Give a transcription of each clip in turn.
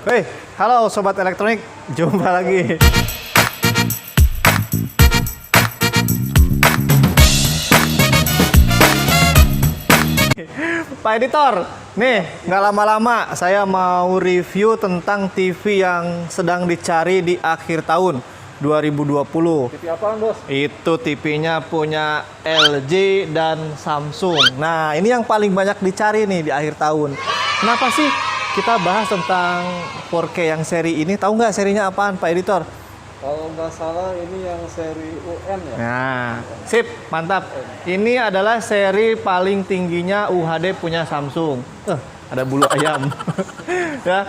Hei, halo Sobat Elektronik, jumpa lagi. Pak Editor, nih nggak lama-lama saya mau review tentang TV yang sedang dicari di akhir tahun 2020. TV apaan, Bos? Itu TV-nya punya LG dan Samsung. Nah, ini yang paling banyak dicari nih di akhir tahun. Kenapa sih kita bahas tentang 4K yang seri ini? Tahu nggak serinya apaan, Pak Editor? Kalau nggak salah ini yang seri UN ya? Nah, sip, mantap. Ini adalah seri paling tingginya UHD punya Samsung. Ada bulu ayam. Ya.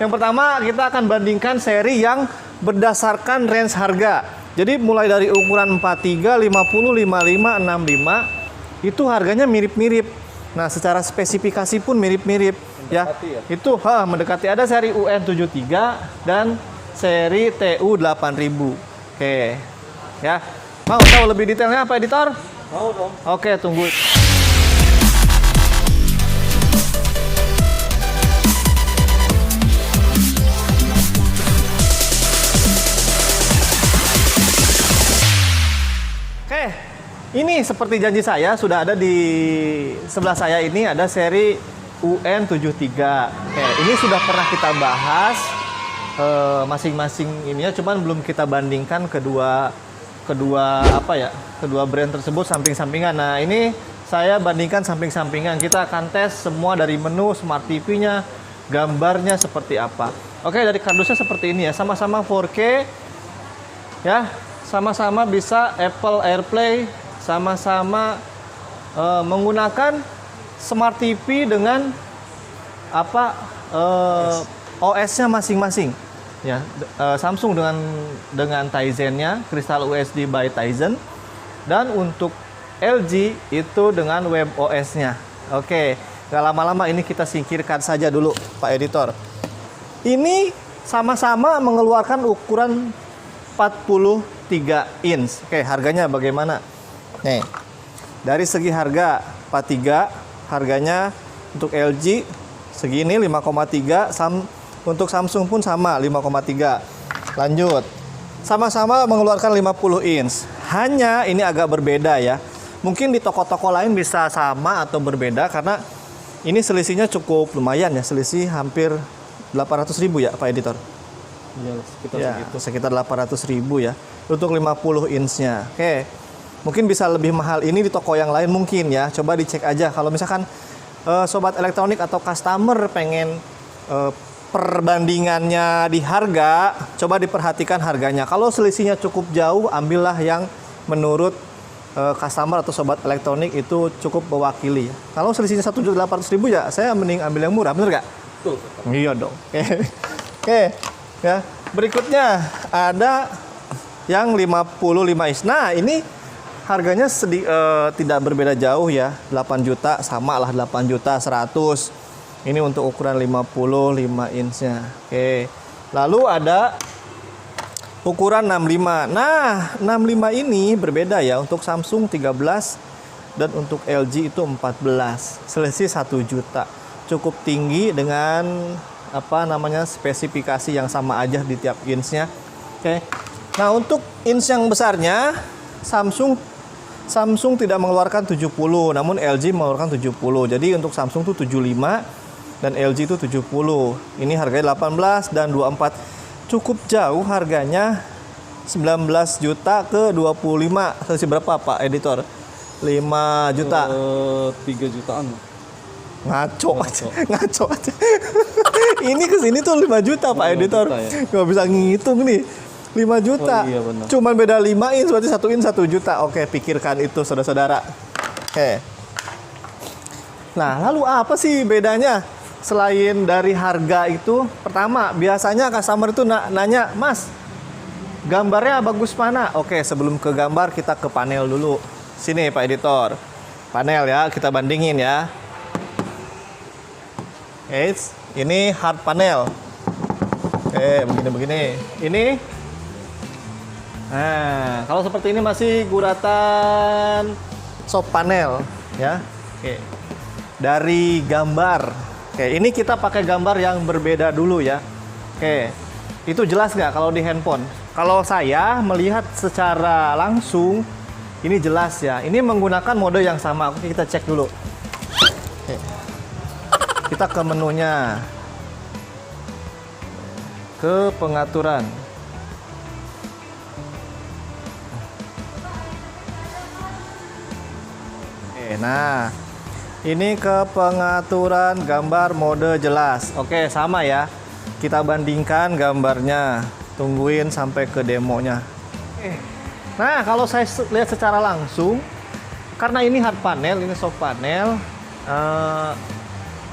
Yang pertama kita akan bandingkan seri yang berdasarkan range harga. Jadi mulai dari ukuran 43, 50, 55, 65 itu harganya mirip-mirip. Nah, secara spesifikasi pun mirip-mirip ya. Itu mendekati, ada seri UN73 dan seri TU8000. Oke. Ya. Mau tahu lebih detailnya apa, Editor? Mau dong. Oke, tunggu. Oke, ini seperti janji saya sudah ada di sebelah saya ini ada seri UN73. Oke, ini sudah pernah kita bahas masing-masing ininya, cuman belum kita bandingkan kedua brand tersebut samping-sampingan. Nah, ini saya bandingkan samping-sampingan. Kita akan tes semua dari menu Smart TV-nya, gambarnya seperti apa. Oke, dari kardusnya seperti ini ya, sama-sama 4K ya. Sama-sama bisa Apple AirPlay, sama-sama menggunakan Smart TV dengan OS-nya masing-masing. Ya, Samsung dengan Tizen-nya, Crystal USD by Tizen, dan untuk LG itu dengan WebOS-nya. Oke, nggak lama-lama ini kita singkirkan saja dulu, Pak Editor. Ini sama-sama mengeluarkan ukuran 43 inch. Oke, harganya bagaimana? Nih, dari segi harga 43, harganya untuk LG segini 5,3, untuk Samsung pun sama 5,3. Lanjut, sama-sama mengeluarkan 50 inch. Hanya ini agak berbeda ya. Mungkin di toko-toko lain bisa sama atau berbeda karena ini selisihnya cukup lumayan ya, selisih hampir 800.000 ya, Pak Editor. Iya, sekitar segitu. Sekitar 800.000 ya untuk 50 inch-nya. Oke, mungkin bisa lebih mahal ini di toko yang lain mungkin ya. Coba dicek aja kalau misalkan sobat elektronik atau customer pengen perbandingannya di harga, coba diperhatikan harganya. Kalau selisihnya cukup jauh, ambillah yang menurut customer atau sobat elektronik itu cukup mewakili. Kalau selisihnya 1.800.000 ya, saya mending ambil yang murah, bener nggak? Tuh. Iya dong. Oke. Ya, berikutnya ada yang 55 inch. Nah, ini harganya tidak berbeda jauh ya. 8 juta sama lah, 8 juta 100. Ini untuk ukuran 55 inch-nya. Oke. Lalu ada ukuran 65. Nah, 65 ini berbeda ya. Untuk Samsung 13 dan untuk LG itu 14. Selisih 1 juta. Cukup tinggi dengan spesifikasi yang sama aja di tiap inch-nya. Oke. Nah, untuk inch yang besarnya Samsung tidak mengeluarkan 70, namun LG mengeluarkan 70. Jadi untuk Samsung itu 75 dan LG itu 70. Ini harganya 18 dan 24. Cukup jauh harganya, 19 juta ke 25. Selisih berapa, Pak Editor? 5 juta. 3 jutaan. Ngaco aja. Ini kesini tuh 5 juta, Pak Editor. Juta, ya? Nggak bisa ngitung nih. 5 juta. Oh, iya benar. Cuman beda 5 inch, berarti 1 inch 1 juta. Oke, pikirkan itu, saudara-saudara. Oke. Nah, lalu apa sih bedanya? Selain dari harga itu, pertama, biasanya customer itu nanya, "Mas, gambarnya bagus mana?" Oke, sebelum ke gambar, kita ke panel dulu. Sini, Pak Editor. Panel ya, kita bandingin ya. Ini hard panel. Begini. Ini. Nah, kalau seperti ini masih guratan soft panel ya. Oke. Dari gambar Oke, ini kita pakai gambar yang berbeda dulu ya. Oke, itu jelas nggak kalau di handphone? Kalau saya melihat secara langsung, ini jelas ya. Ini menggunakan mode yang sama. Oke, kita cek dulu. Oke. Kita ke menunya. Ke pengaturan. Oke, nah. Ini ke pengaturan gambar mode jelas. Oke, sama ya. Kita bandingkan gambarnya. Tungguin sampai ke demonya. Oke. Nah, kalau saya lihat secara langsung, karena ini hard panel, ini soft panel,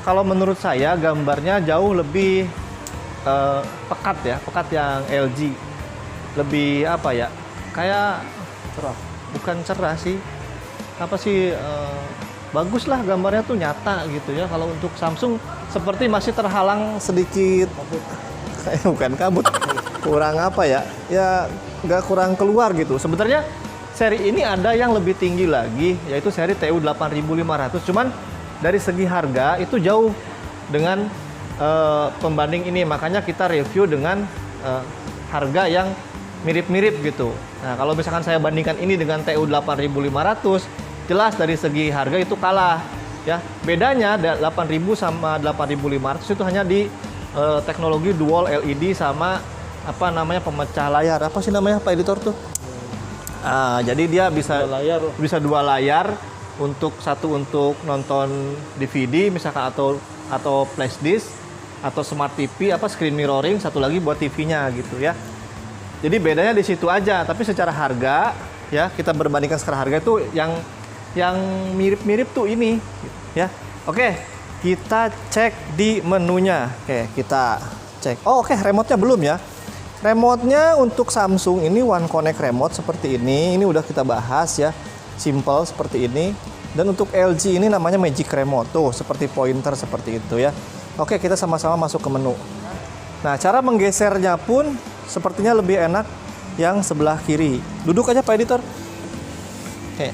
kalau menurut saya gambarnya jauh lebih pekat ya, pekat yang LG. Lebih apa ya? Kayak cerah. Bukan cerah sih. Apa sih? Bagus lah gambarnya tuh nyata gitu ya. Kalau untuk Samsung seperti masih terhalang sedikit kabut. Bukan kabut, kurang apa ya? Ya nggak kurang keluar gitu. Sebenarnya seri ini ada yang lebih tinggi lagi, yaitu seri TU 8500. Cuman dari segi harga itu jauh dengan pembanding ini. Makanya kita review dengan harga yang mirip-mirip gitu. Nah kalau misalkan saya bandingkan ini dengan TU 8500, jelas dari segi harga itu kalah ya. Bedanya 8000 sama 8500 itu hanya di teknologi dual LED sama apa namanya pemecah layar. Apa sih namanya Pak Editor tuh? Jadi dia bisa dua layar, untuk satu untuk nonton DVD misalkan atau flash disk atau smart TV apa screen mirroring, satu lagi buat TV-nya gitu ya. Jadi bedanya di situ aja, tapi secara harga ya kita berbandingkan secara harga itu yang mirip-mirip tuh ini ya. Oke, kita cek di menunya. Oke, kita cek. Oh, oke, remote-nya belum ya. Remote-nya untuk Samsung ini One Connect remote seperti ini. Ini udah kita bahas ya. Simple seperti ini. Dan untuk LG ini namanya Magic Remote tuh, seperti pointer seperti itu ya. Oke, kita sama-sama masuk ke menu. Nah, cara menggesernya pun sepertinya lebih enak yang sebelah kiri. Duduk aja Pak Editor. Oke.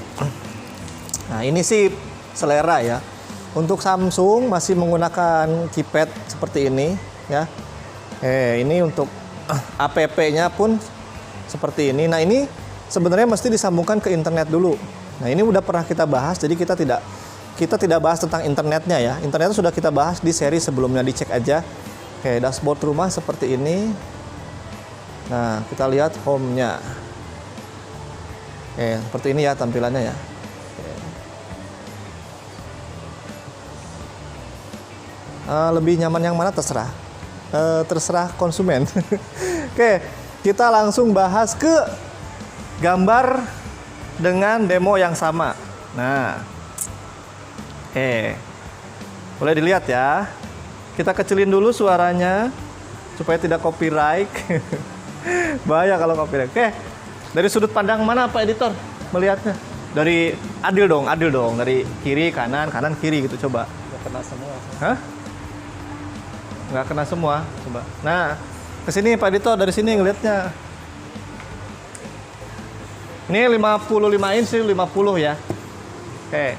Nah ini sih selera ya. Untuk Samsung masih menggunakan keypad seperti ini ya. Ini untuk app-nya pun seperti ini. Nah ini sebenarnya mesti disambungkan ke internet dulu. Nah ini udah pernah kita bahas, jadi kita tidak bahas tentang internetnya ya. Internetnya sudah kita bahas di seri sebelumnya, dicek aja. Oke, dashboard rumah seperti ini. Nah kita lihat home-nya. Seperti ini ya tampilannya ya. Lebih nyaman yang mana terserah, terserah konsumen. Oke, kita langsung bahas ke gambar dengan demo yang sama. Nah, boleh dilihat ya. Kita kecilin dulu suaranya supaya tidak copyright. Bahaya kalau copyright. Oke, dari sudut pandang mana Pak Editor melihatnya? Dari adil dong, dari kiri kanan kiri gitu, coba. Nggak kena semua. Hah? Nggak kena semua, coba. Nah, ke sini Pak Dito, dari sini ngelihatnya. Ini 55 inch, 50 ya. Oke.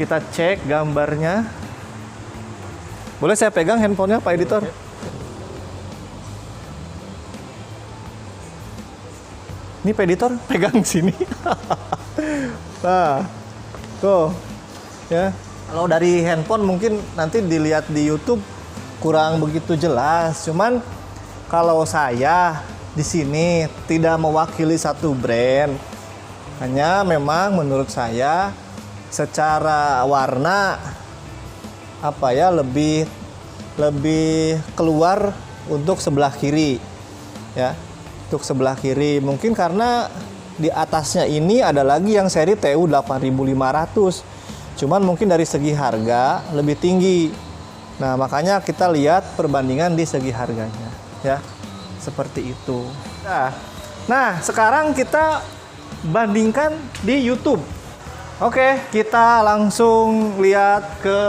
Kita cek gambarnya. Boleh saya pegang handphonenya Pak Editor? Ini Pak Editor pegang sini. Nah, tuh. Ya. Kalau dari handphone mungkin nanti dilihat di YouTube kurang begitu jelas. Cuman kalau saya di sini tidak mewakili satu brand, hanya memang menurut saya secara warna apa ya lebih keluar untuk sebelah kiri ya. Untuk sebelah kiri mungkin karena di atasnya ini ada lagi yang seri TU 8500. Cuman mungkin dari segi harga lebih tinggi. Nah, makanya kita lihat perbandingan di segi harganya, ya. Seperti itu. Nah, sekarang kita bandingkan di YouTube. Oke, kita langsung lihat ke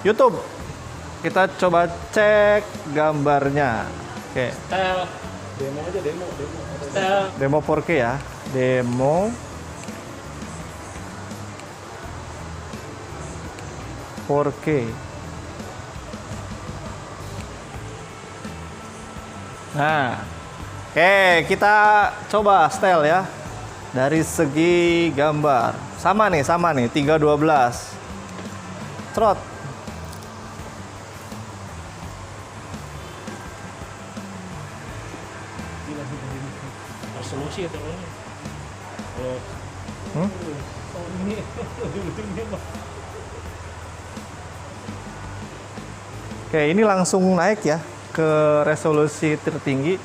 YouTube. Kita coba cek gambarnya. Oke. Demo aja, demo. Demo 4K ya. Demo. 4K. Nah, oke, kita coba style ya. Dari segi gambar. Sama nih, 312. Trot. Resolusi atau ini? Oh. Hmm? Oh ini. Oke, ini langsung naik ya ke resolusi tertinggi.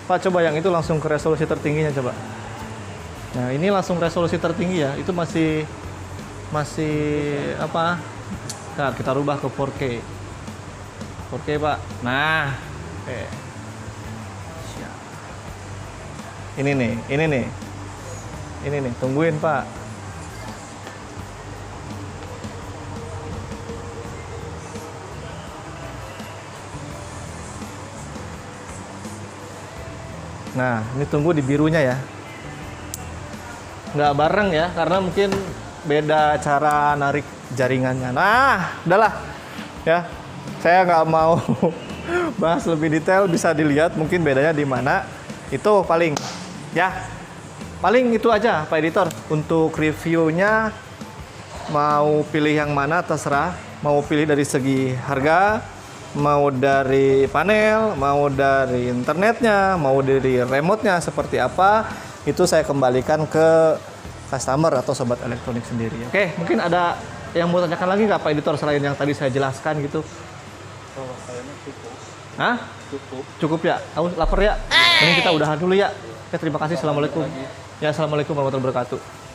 Pak, coba yang itu langsung ke resolusi tertingginya coba. Nah, ini langsung resolusi tertinggi ya. Itu masih apa? Nah, kita rubah ke 4K. 4K, Pak. Nah, oke. Siap. Ini nih. Tungguin, Pak. Nah, ini tunggu di birunya ya. Nggak bareng ya, karena mungkin beda cara narik jaringannya. Nah, udahlah. Ya, saya nggak mau bahas lebih detail, bisa dilihat mungkin bedanya di mana. Itu paling, ya. Paling itu aja, Pak Editor. Untuk reviewnya, mau pilih yang mana terserah. Mau pilih dari segi harga, mau dari panel, mau dari internetnya, mau dari remote-nya seperti apa, itu saya kembalikan ke customer atau sobat elektronik sendiri. Oke, mungkin ada yang mau tanyakan lagi nggak Pak Editor selain yang tadi saya jelaskan gitu? Kalau kayaknya cukup. Hah? Cukup. Cukup ya? Kamu lapar ya? Mending kita udahan dulu ya. Oke, terima kasih. Assalamualaikum. Ya, assalamualaikum warahmatullahi wabarakatuh.